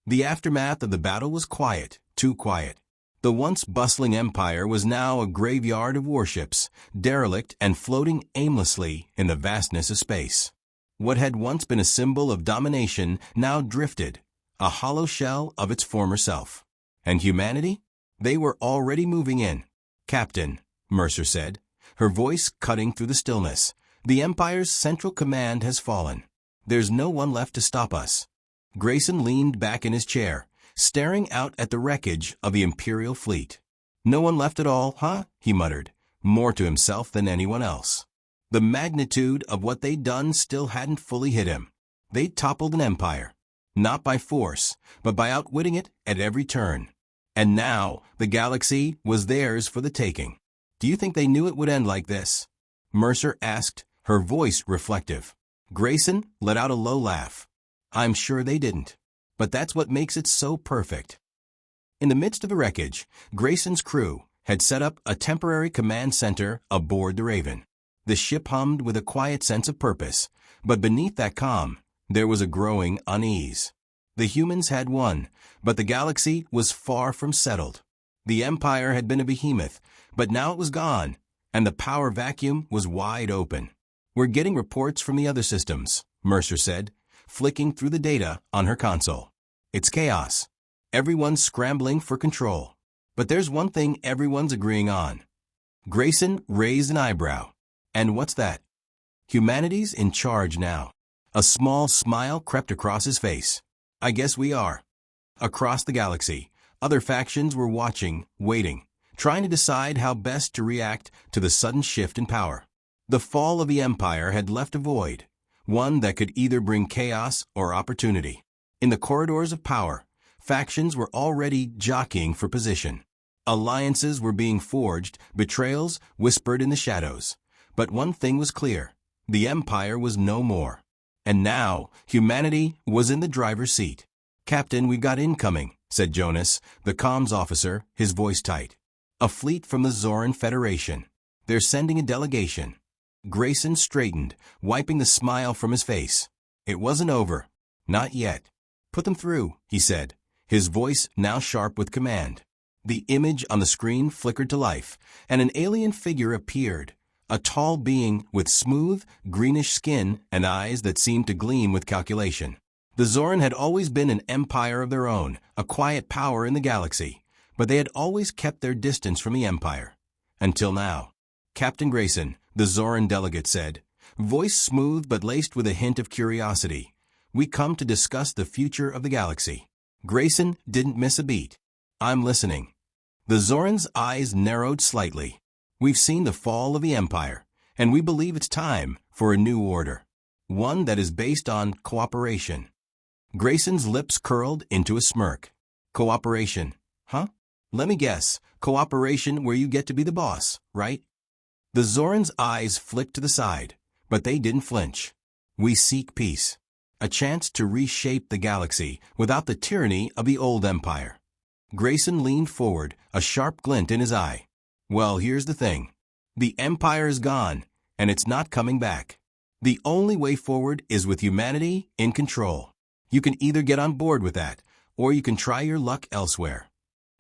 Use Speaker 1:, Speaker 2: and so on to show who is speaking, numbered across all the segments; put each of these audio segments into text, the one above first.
Speaker 1: The aftermath of the battle was quiet, too quiet. The once bustling empire was now a graveyard of warships, derelict and floating aimlessly in the vastness of space. What had once been a symbol of domination now drifted, a hollow shell of its former self. And humanity? They were already moving in. "Captain," Mercer said, her voice cutting through the stillness, "the Empire's central command has fallen. There's no one left to stop us." Grayson leaned back in his chair, staring out at the wreckage of the Imperial fleet. "No one left at all, huh?" he muttered, more to himself than anyone else. The magnitude of what they'd done still hadn't fully hit him. They'd toppled an empire, not by force, but by outwitting it at every turn. And now the galaxy was theirs for the taking. "Do you think they knew it would end like this?" Mercer asked, her voice reflective. Grayson let out a low laugh. "I'm sure they didn't. But that's what makes it so perfect." In the midst of the wreckage, Grayson's crew had set up a temporary command center aboard the Raven. The ship hummed with a quiet sense of purpose, but beneath that calm, there was a growing unease. The humans had won, but the galaxy was far from settled. The Empire had been a behemoth, but now it was gone, and the power vacuum was wide open. "We're getting reports from the other systems," Mercer said, flicking through the data on her console. "It's chaos. Everyone's scrambling for control. But there's one thing everyone's agreeing on." Grayson raised an eyebrow. "And what's that?" "Humanity's in charge now." A small smile crept across his face. "I guess we are." Across the galaxy, other factions were watching, waiting, trying to decide how best to react to the sudden shift in power. The fall of the Empire had left a void, one that could either bring chaos or opportunity. In the corridors of power, factions were already jockeying for position. Alliances were being forged, betrayals whispered in the shadows. But one thing was clear: the Empire was no more. And now, humanity was in the driver's seat. "Captain, we've got incoming," said Jonas, the comms officer, his voice tight. "A fleet from the Zoran Federation. They're sending a delegation." Grayson straightened, wiping the smile from his face. It wasn't over. Not yet. "Put them through," he said, his voice now sharp with command. The image on the screen flickered to life, and an alien figure appeared, a tall being with smooth, greenish skin and eyes that seemed to gleam with calculation. The Zoran had always been an empire of their own, a quiet power in the galaxy, but they had always kept their distance from the Empire. Until now. "Captain Grayson," the Zoran delegate said, voice smooth but laced with a hint of curiosity, "we come to discuss the future of the galaxy." Grayson didn't miss a beat. "I'm listening." The Zoran's eyes narrowed slightly. "We've seen the fall of the Empire, and we believe it's time for a new order. One that is based on cooperation." Grayson's lips curled into a smirk. "Cooperation, huh? Let me guess, cooperation where you get to be the boss, right?" The Zoran's eyes flicked to the side, but they didn't flinch. "We seek peace. A chance to reshape the galaxy without the tyranny of the old empire." Grayson leaned forward, a sharp glint in his eye. "Well, here's the thing. The empire is gone, and it's not coming back. The only way forward is with humanity in control. You can either get on board with that, or you can try your luck elsewhere."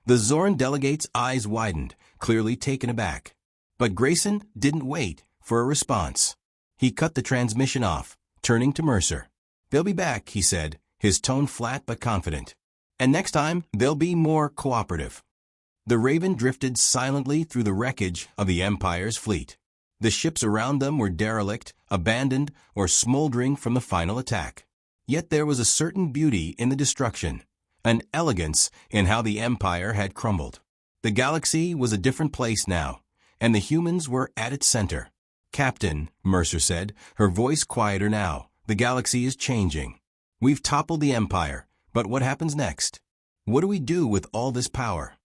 Speaker 1: The Zoran delegate's eyes widened, clearly taken aback. But Grayson didn't wait for a response. He cut the transmission off, turning to Mercer. "They'll be back," he said, his tone flat but confident. "And next time, they'll be more cooperative." The Raven drifted silently through the wreckage of the Empire's fleet. The ships around them were derelict, abandoned, or smoldering from the final attack. Yet there was a certain beauty in the destruction, an elegance in how the Empire had crumbled. The galaxy was a different place now, and the humans were at its center. "Captain," Mercer said, her voice quieter now, "the galaxy is changing. We've toppled the Empire, but what happens next? What do we do with all this power?"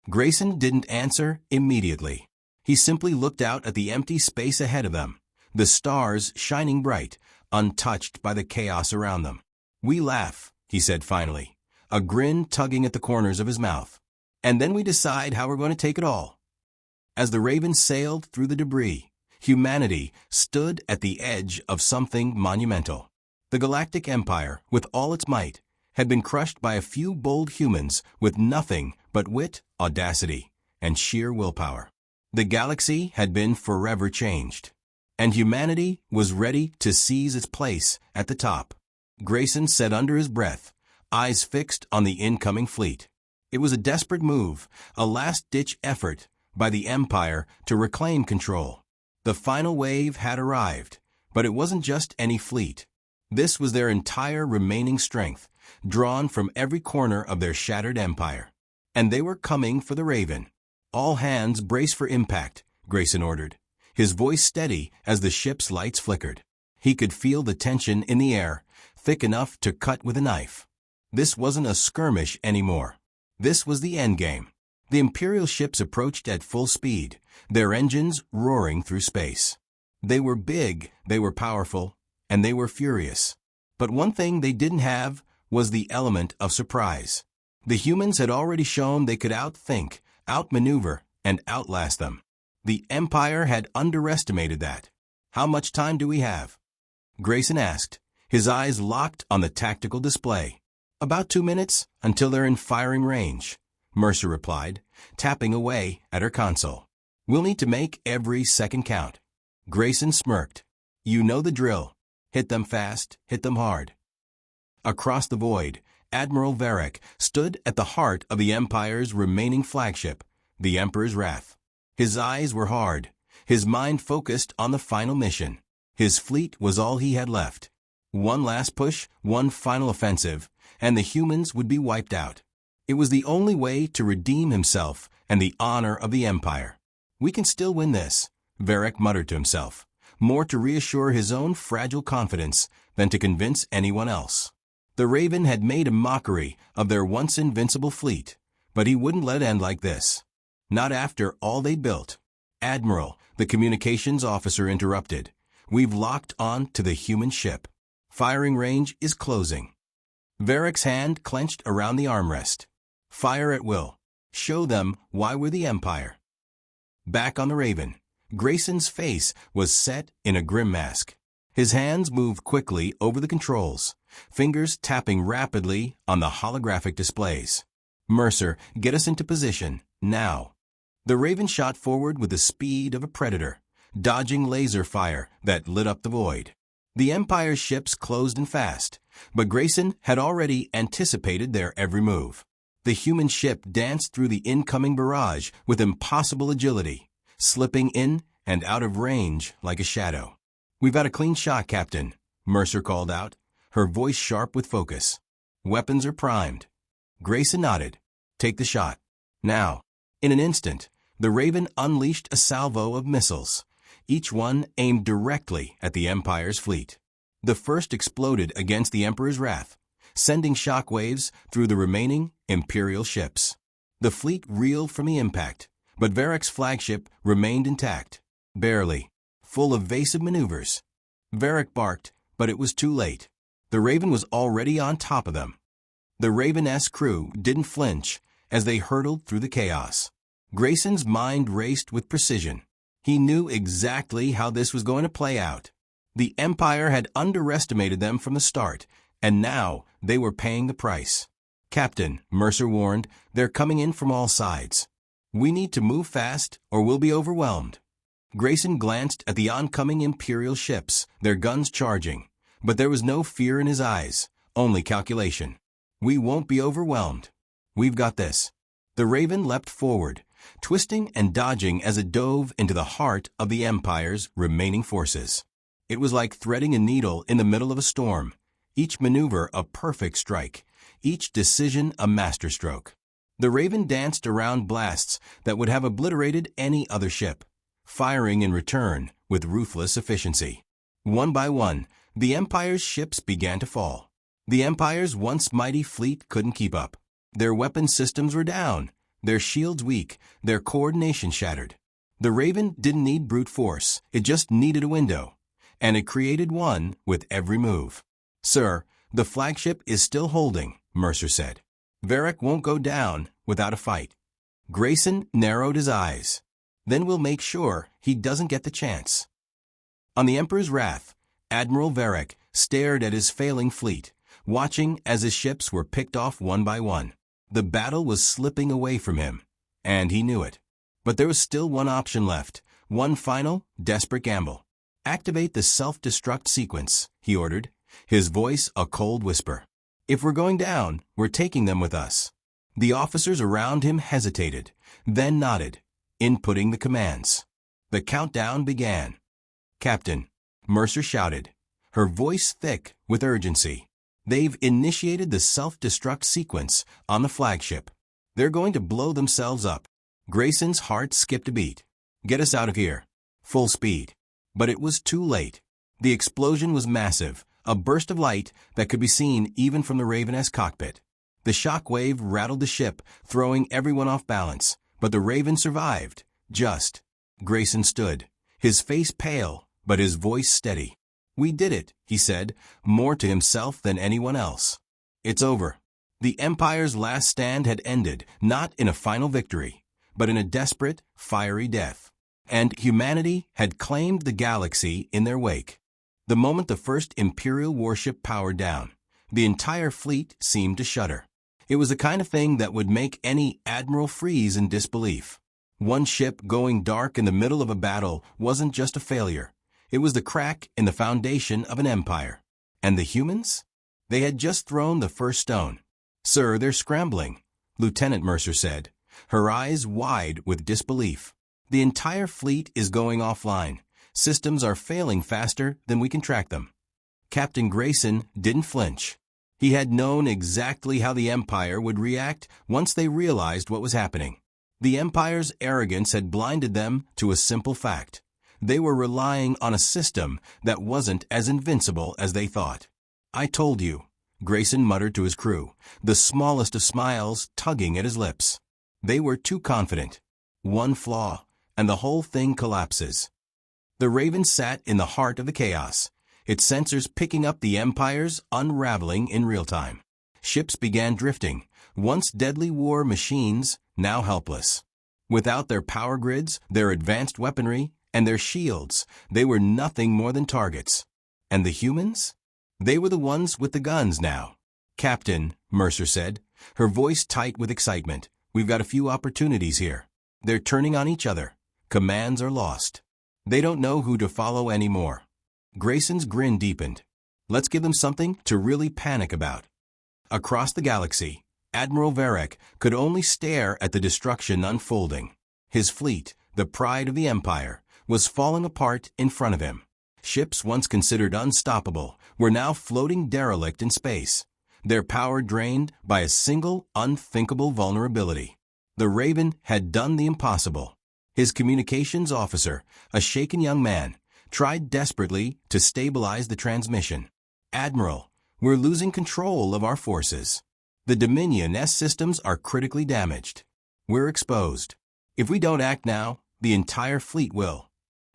Speaker 1: Grayson didn't answer immediately. He simply looked out at the empty space ahead of them, the stars shining bright, untouched by the chaos around them. "We laugh," he said finally, a grin tugging at the corners of his mouth. "And then we decide how we're going to take it all." As the Raven sailed through the debris, humanity stood at the edge of something monumental. The Galactic Empire, with all its might, had been crushed by a few bold humans with nothing but wit, audacity, and sheer willpower. The galaxy had been forever changed, and humanity was ready to seize its place at the top. Grayson said under his breath, eyes fixed on the incoming fleet. It was a desperate move, a last-ditch effort by the Empire to reclaim control. The final wave had arrived, but it wasn't just any fleet. This was their entire remaining strength, drawn from every corner of their shattered empire. And they were coming for the Raven. All hands brace for impact, Grayson ordered, his voice steady as the ship's lights flickered. He could feel the tension in the air, thick enough to cut with a knife. This wasn't a skirmish anymore. This was the endgame. The Imperial ships approached at full speed, their engines roaring through space. They were big, they were powerful, and they were furious. But one thing they didn't have was the element of surprise. The humans had already shown they could outthink, outmaneuver, and outlast them. The Empire had underestimated that. How much time do we have? Grayson asked, his eyes locked on the tactical display. About 2 minutes, until they're in firing range, Mercer replied, tapping away at her console. We'll need to make every second count. Grayson smirked. You know the drill. Hit them fast, hit them hard. Across the void, Admiral Varric stood at the heart of the Empire's remaining flagship, the Emperor's Wrath. His eyes were hard, his mind focused on the final mission. His fleet was all he had left. One last push, one final offensive, and the humans would be wiped out. It was the only way to redeem himself and the honor of the Empire. We can still win this, Varric muttered to himself, more to reassure his own fragile confidence than to convince anyone else. The Raven had made a mockery of their once invincible fleet, but he wouldn't let it end like this. Not after all they built. Admiral, the communications officer interrupted. We've locked on to the human ship. Firing range is closing. Varric's hand clenched around the armrest. Fire at will. Show them why we're the Empire. Back on the Raven, Grayson's face was set in a grim mask. His hands moved quickly over the controls, fingers tapping rapidly on the holographic displays. Mercer, get us into position, now. The Raven shot forward with the speed of a predator, dodging laser fire that lit up the void. The Empire's ships closed in fast, but Grayson had already anticipated their every move. The human ship danced through the incoming barrage with impossible agility, slipping in and out of range like a shadow. We've got a clean shot, Captain, Mercer called out, her voice sharp with focus. Weapons are primed. Grayson nodded. Take the shot. Now. In an instant, the Raven unleashed a salvo of missiles, each one aimed directly at the Empire's fleet. The first exploded against the Emperor's Wrath, sending shockwaves through the remaining Imperial ships. The fleet reeled from the impact, but Varric's flagship remained intact, barely, full of evasive maneuvers. Varric barked, but it was too late. The Raven was already on top of them. The Raven-S crew didn't flinch as they hurtled through the chaos. Grayson's mind raced with precision. He knew exactly how this was going to play out. The Empire had underestimated them from the start, and now they were paying the price. Captain, Mercer warned, they're coming in from all sides. We need to move fast or we'll be overwhelmed. Grayson glanced at the oncoming Imperial ships, their guns charging, but there was no fear in his eyes, only calculation. We won't be overwhelmed. We've got this. The Raven leapt forward, twisting and dodging as it dove into the heart of the Empire's remaining forces. It was like threading a needle in the middle of a storm, each maneuver a perfect strike, each decision a masterstroke. The Raven danced around blasts that would have obliterated any other ship, firing in return with ruthless efficiency. One by one, the Empire's ships began to fall. The Empire's once mighty fleet couldn't keep up. Their weapon systems were down, their shields weak, their coordination shattered. The Raven didn't need brute force, it just needed a window, and it created one with every move. Sir, the flagship is still holding, Mercer said. Varric won't go down without a fight. Grayson narrowed his eyes. Then we'll make sure he doesn't get the chance. On the Emperor's Wrath, Admiral Varric stared at his failing fleet, watching as his ships were picked off one by one. The battle was slipping away from him, and he knew it. But there was still one option left, one final, desperate gamble. "Activate the self-destruct sequence," he ordered, his voice a cold whisper. "If we're going down, we're taking them with us." The officers around him hesitated, then nodded, inputting the commands. The countdown began. "Captain," Mercer shouted, her voice thick with urgency. "They've initiated the self-destruct sequence on the flagship. They're going to blow themselves up." Grayson's heart skipped a beat. "Get us out of here. Full speed." But it was too late. The explosion was massive, a burst of light that could be seen even from the Raven's cockpit. The shock wave rattled the ship, throwing everyone off balance, but the Raven survived. Just. Grayson stood, his face pale, but his voice steady. "We did it," he said, more to himself than anyone else. "It's over." The Empire's last stand had ended, not in a final victory, but in a desperate, fiery death. And humanity had claimed the galaxy in their wake. The moment the first Imperial warship powered down, the entire fleet seemed to shudder. It was the kind of thing that would make any admiral freeze in disbelief. One ship going dark in the middle of a battle wasn't just a failure. It was the crack in the foundation of an empire. And the humans? They had just thrown the first stone. "Sir, they're scrambling," Lieutenant Mercer said, her eyes wide with disbelief. "The entire fleet is going offline. Systems are failing faster than we can track them." Captain Grayson didn't flinch. He had known exactly how the Empire would react once they realized what was happening. The Empire's arrogance had blinded them to a simple fact. They were relying on a system that wasn't as invincible as they thought. "I told you," Grayson muttered to his crew, the smallest of smiles tugging at his lips. They were too confident. One flaw, and the whole thing collapses. The Raven sat in the heart of the chaos, its sensors picking up the Empire's unraveling in real time. Ships began drifting, once deadly war machines, now helpless. Without their power grids, their advanced weaponry, and their shields, they were nothing more than targets. And the humans? They were the ones with the guns now. "Captain," Mercer said, her voice tight with excitement, "we've got a few opportunities here. They're turning on each other. Commands are lost. They don't know who to follow anymore." Grayson's grin deepened. "Let's give them something to really panic about." Across the galaxy, Admiral Varric could only stare at the destruction unfolding. His fleet, the pride of the Empire, was falling apart in front of him. Ships once considered unstoppable were now floating derelict in space, their power drained by a single unthinkable vulnerability. The Raven had done the impossible. His communications officer, a shaken young man, tried desperately to stabilize the transmission. "Admiral, we're losing control of our forces. The Dominion S systems are critically damaged. We're exposed. If we don't act now, the entire fleet will."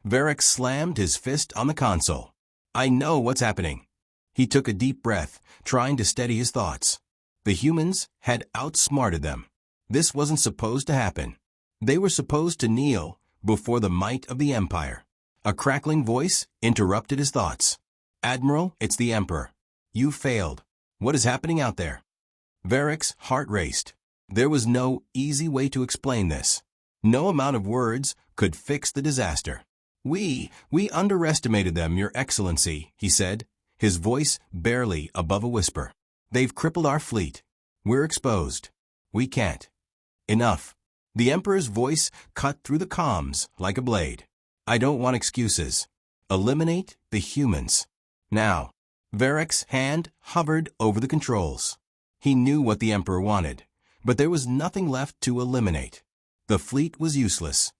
Speaker 1: Varric slammed his fist on the console. "I know what's happening." He took a deep breath, trying to steady his thoughts. The humans had outsmarted them. This wasn't supposed to happen. They were supposed to kneel before the might of the Empire. A crackling voice interrupted his thoughts. "Admiral, it's the Emperor. You failed. What is happening out there?" Varric's heart raced. There was no easy way to explain this. No amount of words could fix the disaster. We underestimated them, Your Excellency," he said, his voice barely above a whisper. "They've crippled our fleet. We're exposed. We can't." "Enough." The Emperor's voice cut through the comms like a blade. "I don't want excuses. Eliminate the humans. Now." Varric's hand hovered over the controls. He knew what the Emperor wanted, but there was nothing left to eliminate. The fleet was useless.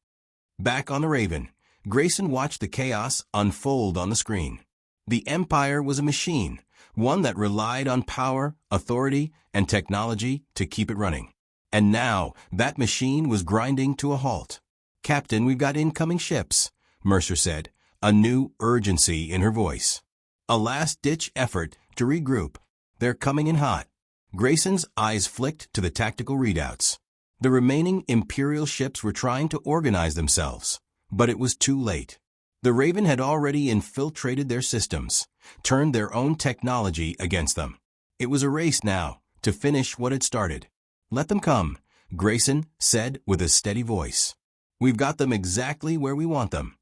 Speaker 1: Back on the Raven, Grayson watched the chaos unfold on the screen. The Empire was a machine, one that relied on power, authority, and technology to keep it running. And now, that machine was grinding to a halt. "Captain, we've got incoming ships," Mercer said, a new urgency in her voice. A last-ditch effort to regroup. "They're coming in hot." Grayson's eyes flicked to the tactical readouts. The remaining Imperial ships were trying to organize themselves, but it was too late. The Raven had already infiltrated their systems, turned their own technology against them. It was a race now, to finish what had started. "Let them come," Grayson said with a steady voice. "We've got them exactly where we want them."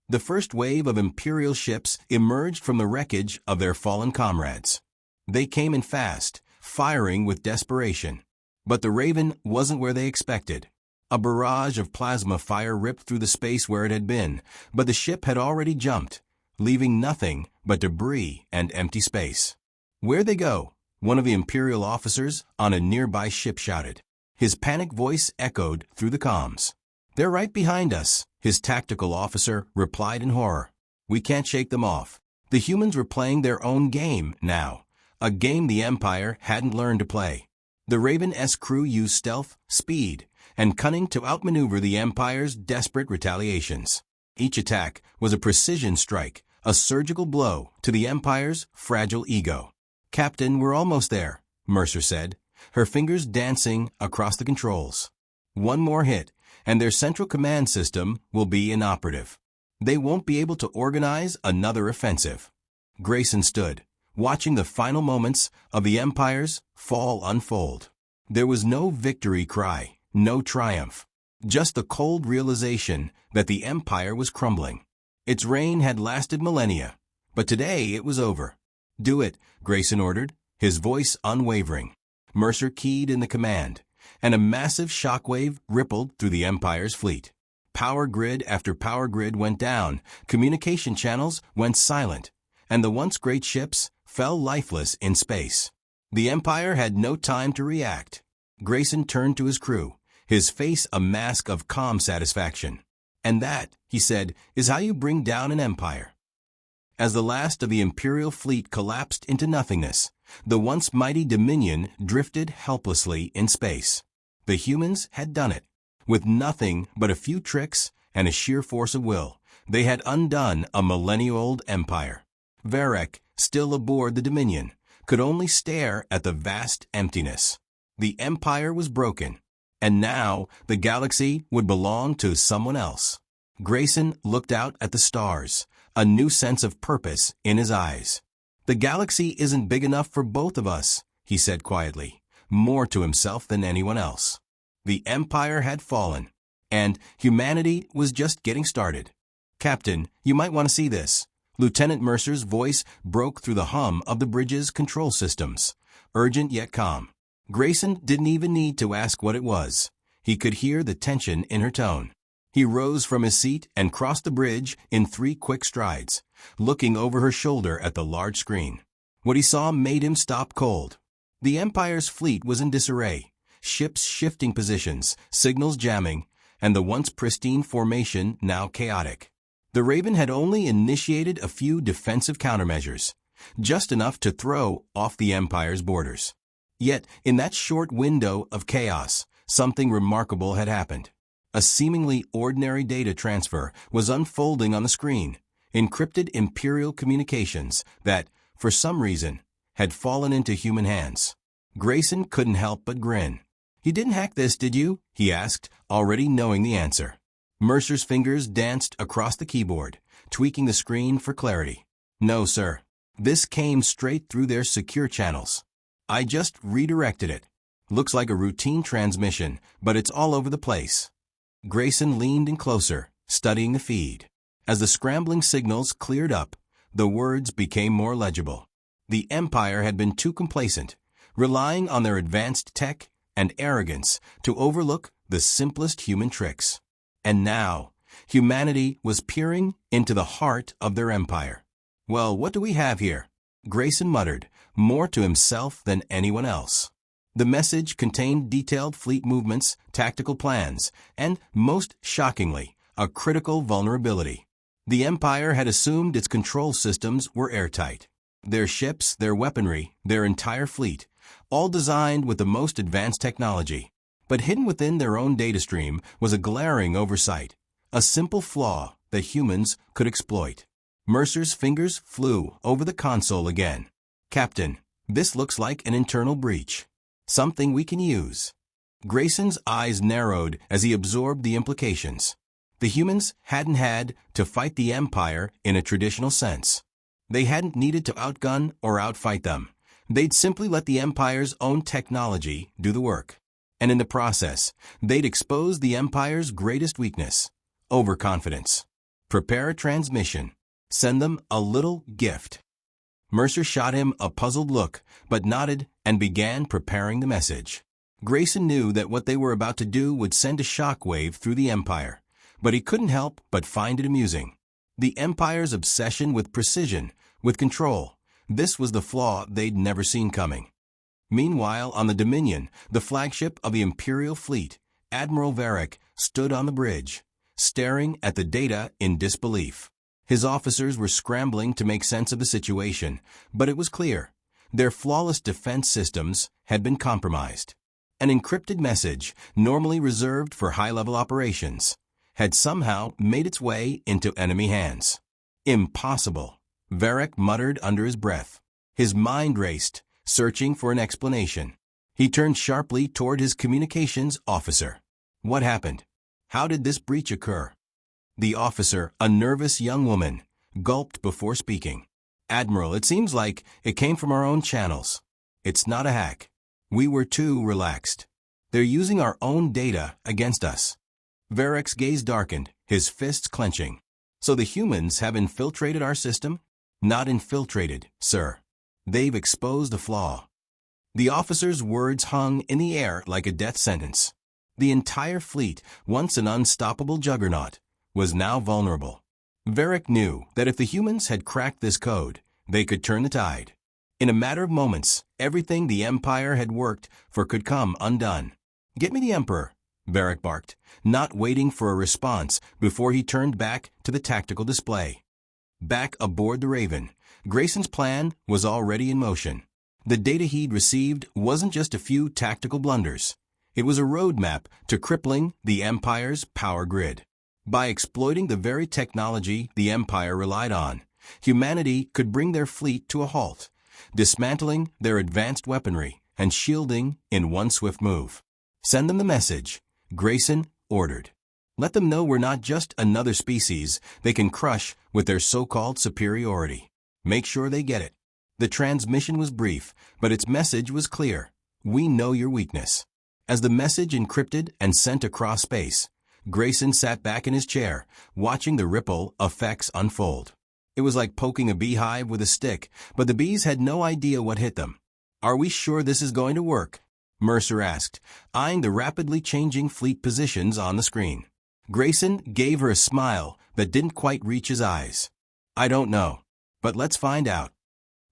Speaker 1: The first wave of Imperial ships emerged from the wreckage of their fallen comrades. They came in fast, firing with desperation. But the Raven wasn't where they expected. A barrage of plasma fire ripped through the space where it had been, but the ship had already jumped, leaving nothing but debris and empty space. "Where'd they go?" one of the Imperial officers on a nearby ship shouted. His panicked voice echoed through the comms. "They're right behind us," his tactical officer replied in horror. "We can't shake them off." The humans were playing their own game now, a game the Empire hadn't learned to play. The Raven-S crew used stealth, speed, and cunning to outmaneuver the Empire's desperate retaliations. Each attack was a precision strike, a surgical blow to the Empire's fragile ego. "Captain, we're almost there," Mercer said, her fingers dancing across the controls. "One more hit, and their central command system will be inoperative. They won't be able to organize another offensive." Grayson stood, watching the final moments of the Empire's fall unfold. There was no victory cry, no triumph, just the cold realization that the Empire was crumbling. Its reign had lasted millennia, but today it was over. "Do it," Grayson ordered, his voice unwavering. Mercer keyed in the command, and a massive shockwave rippled through the Empire's fleet. Power grid after power grid went down, communication channels went silent, and the once great ships fell lifeless in space. The Empire had no time to react. Grayson turned to his crew, his face a mask of calm satisfaction. "And that," he said, "is how you bring down an empire." As the last of the Imperial fleet collapsed into nothingness, the once mighty Dominion drifted helplessly in space. The humans had done it. With nothing but a few tricks and a sheer force of will, they had undone a millennia-old empire. Varek, still aboard the Dominion, could only stare at the vast emptiness. The empire was broken, and now the galaxy would belong to someone else. Grayson looked out at the stars, a new sense of purpose in his eyes. "The galaxy isn't big enough for both of us," he said quietly, more to himself than anyone else. The Empire had fallen, and humanity was just getting started. "Captain, you might want to see this." Lieutenant Mercer's voice broke through the hum of the bridge's control systems, urgent yet calm. Grayson didn't even need to ask what it was. He could hear the tension in her tone. He rose from his seat and crossed the bridge in 3 quick strides, looking over her shoulder at the large screen. What he saw made him stop cold. The Empire's fleet was in disarray, ships shifting positions, signals jamming, and the once pristine formation now chaotic. The Raven had only initiated a few defensive countermeasures, just enough to throw off the Empire's borders. Yet, in that short window of chaos, something remarkable had happened. A seemingly ordinary data transfer was unfolding on the screen, encrypted Imperial communications that, for some reason, had fallen into human hands. Grayson couldn't help but grin. "You didn't hack this, did you?" he asked, already knowing the answer. Mercer's fingers danced across the keyboard, tweaking the screen for clarity. "No, sir. This came straight through their secure channels. I just redirected it. Looks like a routine transmission, but it's all over the place." Grayson leaned in closer, studying the feed. As the scrambling signals cleared up, the words became more legible. The Empire had been too complacent, relying on their advanced tech and arrogance to overlook the simplest human tricks. And now, humanity was peering into the heart of their empire. "Well, what do we have here?" Grayson muttered, more to himself than anyone else. The message contained detailed fleet movements, tactical plans, and, most shockingly, a critical vulnerability. The Empire had assumed its control systems were airtight. Their ships, their weaponry, their entire fleet, all designed with the most advanced technology. But hidden within their own data stream was a glaring oversight, a simple flaw that humans could exploit. Mercer's fingers flew over the console again. "Captain, this looks like an internal breach. Something we can use." Grayson's eyes narrowed as he absorbed the implications. The humans hadn't had to fight the Empire in a traditional sense. They hadn't needed to outgun or outfight them. They'd simply let the Empire's own technology do the work. And in the process, they'd expose the Empire's greatest weakness: overconfidence. Prepare a transmission. Send them a little gift. Mercer shot him a puzzled look, but nodded and began preparing the message. Grayson knew that what they were about to do would send a shockwave through the Empire, but he couldn't help but find it amusing. The Empire's obsession with precision, with control, this was the flaw they'd never seen coming. Meanwhile, on the Dominion, the flagship of the Imperial fleet, Admiral Varric stood on the bridge, staring at the data in disbelief. His officers were scrambling to make sense of the situation, but it was clear. Their flawless defense systems had been compromised. An encrypted message, normally reserved for high-level operations, had somehow made its way into enemy hands. Impossible, Varric muttered under his breath. His mind raced, searching for an explanation. He turned sharply toward his communications officer. What happened? How did this breach occur? The officer, a nervous young woman, gulped before speaking. Admiral, it seems like it came from our own channels. It's not a hack. We were too relaxed. They're using our own data against us. Varric's gaze darkened, his fists clenching. So the humans have infiltrated our system? Not infiltrated, sir. They've exposed a flaw. The officer's words hung in the air like a death sentence. The entire fleet, once an unstoppable juggernaut, was now vulnerable. Varric knew that if the humans had cracked this code, they could turn the tide. In a matter of moments, everything the Empire had worked for could come undone. Get me the Emperor, Varric barked, not waiting for a response before he turned back to the tactical display. Back aboard the Raven, Grayson's plan was already in motion. The data he'd received wasn't just a few tactical blunders. It was a roadmap to crippling the Empire's power grid. By exploiting the very technology the Empire relied on, humanity could bring their fleet to a halt, dismantling their advanced weaponry and shielding in one swift move. Send them the message, Grayson ordered. Let them know we're not just another species they can crush with their so-called superiority. Make sure they get it. The transmission was brief, but its message was clear. We know your weakness. As the message encrypted and sent across space, Grayson sat back in his chair, watching the ripple effects unfold. It was like poking a beehive with a stick, but the bees had no idea what hit them. Are we sure this is going to work? Mercer asked, eyeing the rapidly changing fleet positions on the screen. Grayson gave her a smile that didn't quite reach his eyes. I don't know, but let's find out.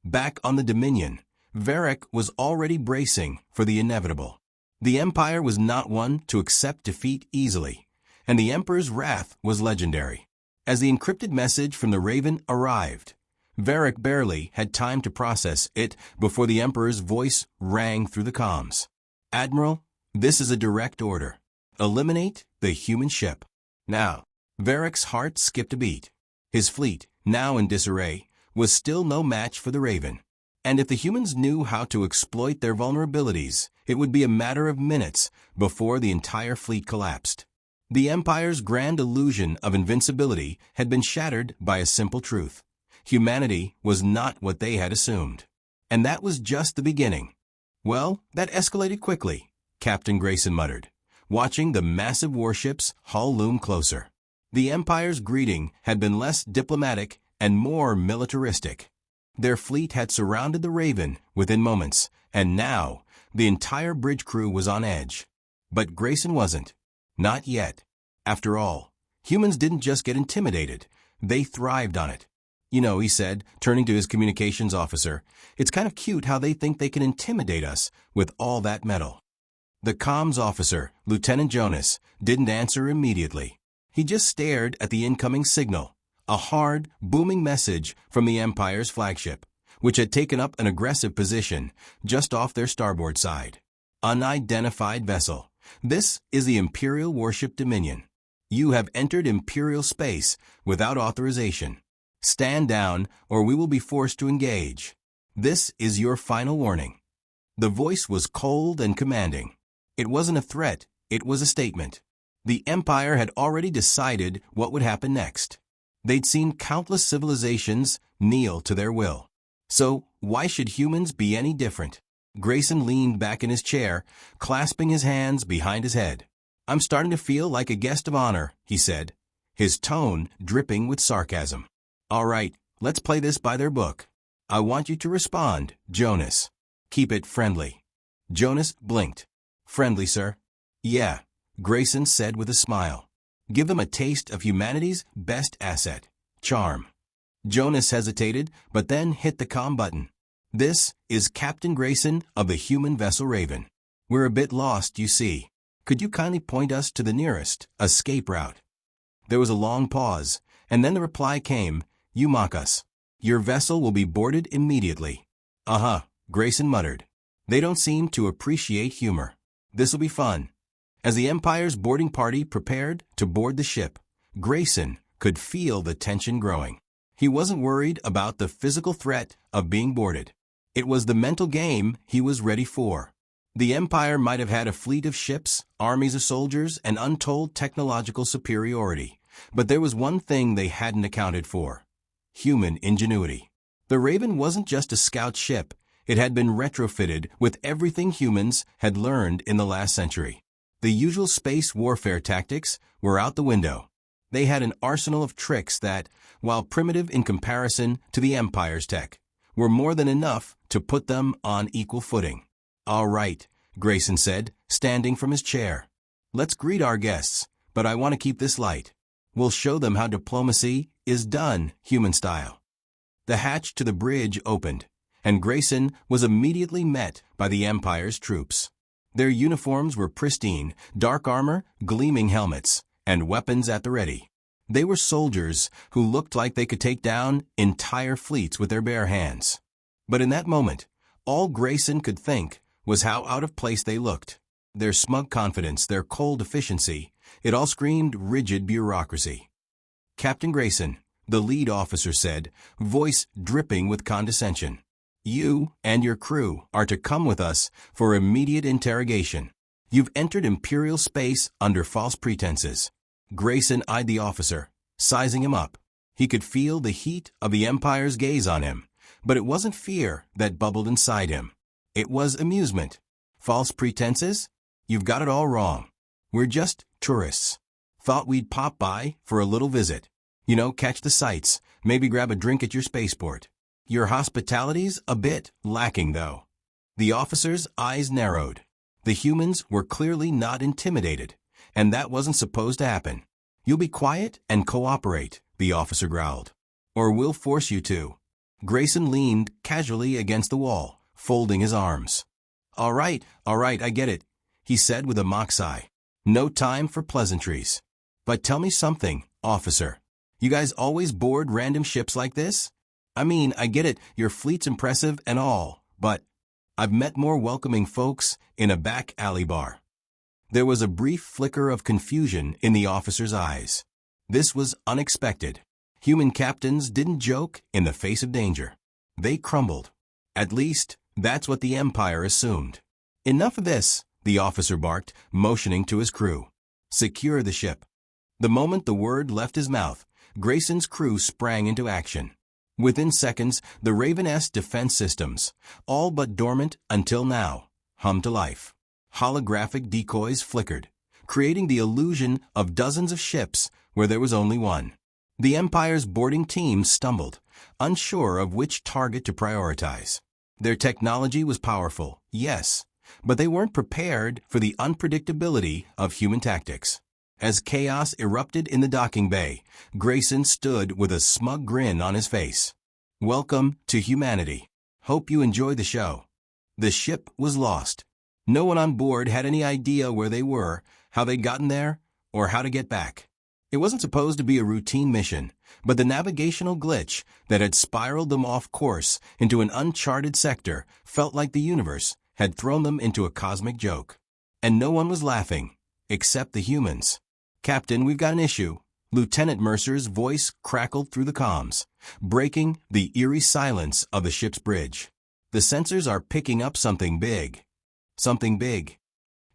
Speaker 1: Back on the Dominion, Varric was already bracing for the inevitable. The Empire was not one to accept defeat easily, and the Emperor's wrath was legendary. As the encrypted message from the Raven arrived, Varric barely had time to process it before the Emperor's voice rang through the comms. Admiral, this is a direct order. Eliminate the human ship. Now, Varric's heart skipped a beat. His fleet, now in disarray, was still no match for the Raven. And if the humans knew how to exploit their vulnerabilities, it would be a matter of minutes before the entire fleet collapsed. The Empire's grand illusion of invincibility had been shattered by a simple truth. Humanity was not what they had assumed. And that was just the beginning. Well, that escalated quickly, Captain Grayson muttered, watching the massive warship's hull loom closer. The Empire's greeting had been less diplomatic and more militaristic. Their fleet had surrounded the Raven within moments, and now the entire bridge crew was on edge. But Grayson wasn't. Not yet. After all, humans didn't just get intimidated, they thrived on it. You know, he said, turning to his communications officer, it's kind of cute how they think they can intimidate us with all that metal. The comms officer, Lieutenant Jonas, didn't answer immediately. He just stared at the incoming signal, a hard, booming message from the Empire's flagship, which had taken up an aggressive position just off their starboard side. Unidentified vessel. This is the Imperial warship Dominion. You have entered Imperial space without authorization. Stand down, or we will be forced to engage. This is your final warning. The voice was cold and commanding. It wasn't a threat, it was a statement. The Empire had already decided what would happen next. They'd seen countless civilizations kneel to their will. So, Why should humans be any different? Grayson leaned back in his chair, clasping his hands behind his head. I'm starting to feel like a guest of honor, he said, his tone dripping with sarcasm. All right, let's play this by their book. I want you to respond, Jonas. Keep it friendly. Jonas blinked. Friendly, sir? Yeah, Grayson said with a smile. Give them a taste of humanity's best asset, charm. Jonas hesitated, but then hit the comm button. This is Captain Grayson of the human vessel Raven. We're a bit lost, you see. Could you kindly point us to the nearest escape route? There was a long pause, and then the reply came, You mock us. Your vessel will be boarded immediately. Uh-huh, Grayson muttered. They don't seem to appreciate humor. This'll be fun. As the Empire's boarding party prepared to board the ship, Grayson could feel the tension growing. He wasn't worried about the physical threat of being boarded. It was the mental game he was ready for. The Empire might have had a fleet of ships, armies of soldiers, and untold technological superiority, but there was one thing they hadn't accounted for: human ingenuity. The Raven wasn't just a scout ship. It had been retrofitted with everything humans had learned in the last century. The usual space warfare tactics were out the window. They had an arsenal of tricks that, while primitive in comparison to the Empire's tech, were more than enough to put them on equal footing. All right, Grayson said, standing from his chair. Let's greet our guests, but I want to keep this light. We'll show them how diplomacy is done human style. The hatch to the bridge opened, and Grayson was immediately met by the Empire's troops. Their uniforms were pristine, dark armor, gleaming helmets, and weapons at the ready. They were soldiers who looked like they could take down entire fleets with their bare hands. But in that moment, all Grayson could think was how out of place they looked. Their smug confidence, their cold efficiency, it all screamed rigid bureaucracy. Captain Grayson, the lead officer said, voice dripping with condescension. You and your crew are to come with us for immediate interrogation. You've entered Imperial space under false pretenses. Grayson eyed the officer, sizing him up. He could feel the heat of the Empire's gaze on him, but it wasn't fear that bubbled inside him. It was amusement. False pretenses? You've got it all wrong. We're just tourists. Thought we'd pop by for a little visit. Catch the sights, maybe grab a drink at your spaceport. Your hospitality's a bit lacking, though. The officer's eyes narrowed. The humans were clearly not intimidated, and that wasn't supposed to happen. You'll be quiet and cooperate, the officer growled. Or we'll force you to. Grayson leaned casually against the wall, folding his arms. All right, I get it, he said with a mock sigh. No time for pleasantries. But tell me something, officer. You guys always board random ships like this? I mean, I get it, your fleet's impressive and all, but I've met more welcoming folks in a back alley bar. There was a brief flicker of confusion in the officer's eyes. This was unexpected. Human captains didn't joke in the face of danger. They crumbled. At least, that's what the Empire assumed. Enough of this, the officer barked, motioning to his crew. Secure the ship. The moment the word left his mouth, Grayson's crew sprang into action. Within seconds, the Raven-S defense systems, all but dormant until now, hummed to life. Holographic decoys flickered, creating the illusion of dozens of ships where there was only one. The Empire's boarding team stumbled, unsure of which target to prioritize. Their technology was powerful, yes, but they weren't prepared for the unpredictability of human tactics. As chaos erupted in the docking bay, Grayson stood with a smug grin on his face. Welcome to humanity. Hope you enjoyed the show. The ship was lost. No one on board had any idea where they were, how they'd gotten there, or how to get back. It wasn't supposed to be a routine mission, but the navigational glitch that had spiraled them off course into an uncharted sector felt like the universe had thrown them into a cosmic joke. And no one was laughing, except the humans. Captain, we've got an issue. Lieutenant Mercer's voice crackled through the comms, breaking the eerie silence of the ship's bridge. The sensors are picking up something big. Something big.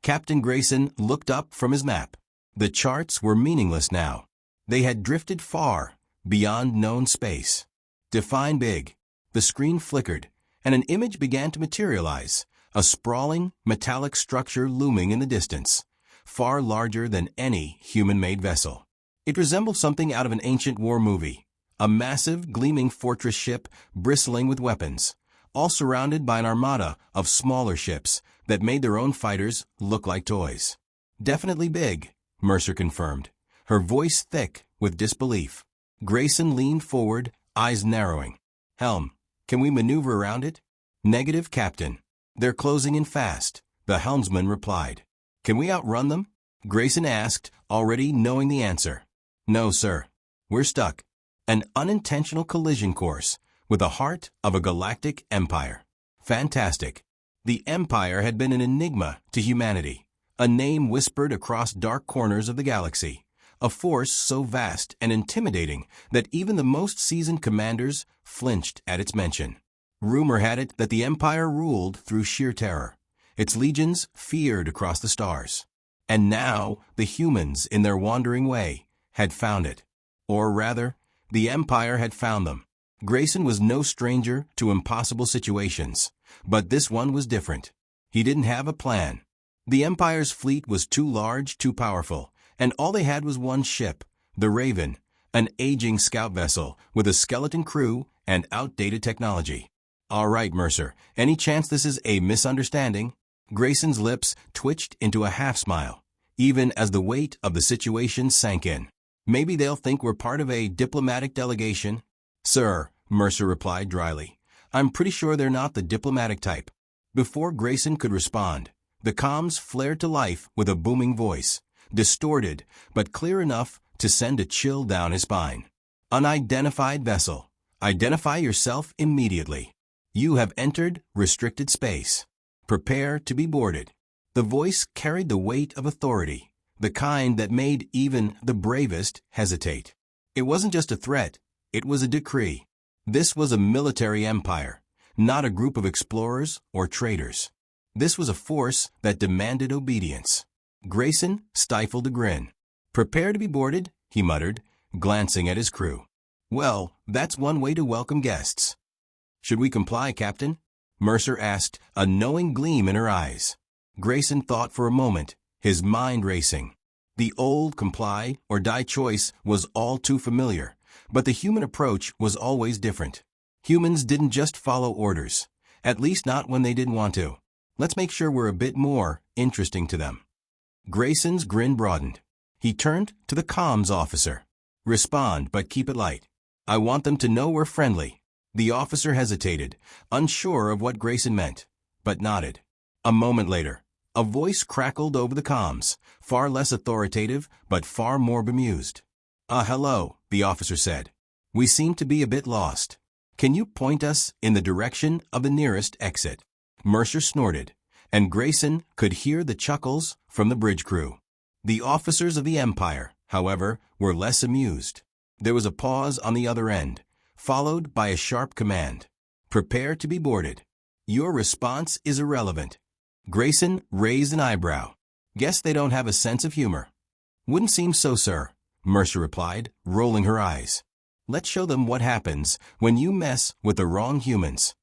Speaker 1: Captain Grayson looked up from his map. The charts were meaningless now. They had drifted far, beyond known space. Define big. The screen flickered, and an image began to materialize, a sprawling, metallic structure looming in the distance, far larger than any human-made vessel. It resembled something out of an ancient war movie, a massive, gleaming fortress ship bristling with weapons, all surrounded by an armada of smaller ships that made their own fighters look like toys. "Definitely big," Mercer confirmed, her voice thick with disbelief. Grayson leaned forward, eyes narrowing. "Helm, can we maneuver around it?" "Negative, Captain. They're closing in fast," the helmsman replied. "Can we outrun them?" Grayson asked, already knowing the answer. "No, sir. We're stuck." An unintentional collision course with the heart of a galactic empire. Fantastic. The Empire had been an enigma to humanity, a name whispered across dark corners of the galaxy, a force so vast and intimidating that even the most seasoned commanders flinched at its mention. Rumor had it that the Empire ruled through sheer terror. Its legions feared across the stars. And now the humans, in their wandering way, had found it. Or rather, the Empire had found them. Grayson was no stranger to impossible situations, but this one was different. He didn't have a plan. The Empire's fleet was too large, too powerful, and all they had was one ship, the Raven, an aging scout vessel with a skeleton crew and outdated technology. "All right, Mercer, any chance this is a misunderstanding?" Grayson's lips twitched into a half-smile, even as the weight of the situation sank in. "Maybe they'll think we're part of a diplomatic delegation." "Sir," Mercer replied dryly, "I'm pretty sure they're not the diplomatic type." Before Grayson could respond, the comms flared to life with a booming voice, distorted but clear enough to send a chill down his spine. "Unidentified vessel. Identify yourself immediately. You have entered restricted space. Prepare to be boarded." The voice carried the weight of authority, the kind that made even the bravest hesitate. It wasn't just a threat, it was a decree. This was a military empire, not a group of explorers or traders. This was a force that demanded obedience. Grayson stifled a grin. "Prepare to be boarded," he muttered, glancing at his crew. "Well, that's one way to welcome guests." "Should we comply, Captain?" Mercer asked, a knowing gleam in her eyes. Grayson thought for a moment, his mind racing. The old comply or die choice was all too familiar, but the human approach was always different. Humans didn't just follow orders, at least not when they didn't want to. Let's make sure we're a bit more interesting to them. Grayson's grin broadened. He turned to the comms officer. "Respond, but keep it light. I want them to know we're friendly." The officer hesitated, unsure of what Grayson meant, but nodded. A moment later, a voice crackled over the comms, far less authoritative but far more bemused. Hello," the officer said. "We seem to be a bit lost. Can you point us in the direction of the nearest exit?" Mercer snorted, and Grayson could hear the chuckles from the bridge crew. The officers of the Empire, however, were less amused. There was a pause on the other end, followed by a sharp command. "Prepare to be boarded." "Your response is irrelevant." Grayson raised an eyebrow. "Guess they don't have a sense of humor." "Wouldn't seem so, sir," Mercer replied, rolling her eyes. "Let's show them what happens when you mess with the wrong humans."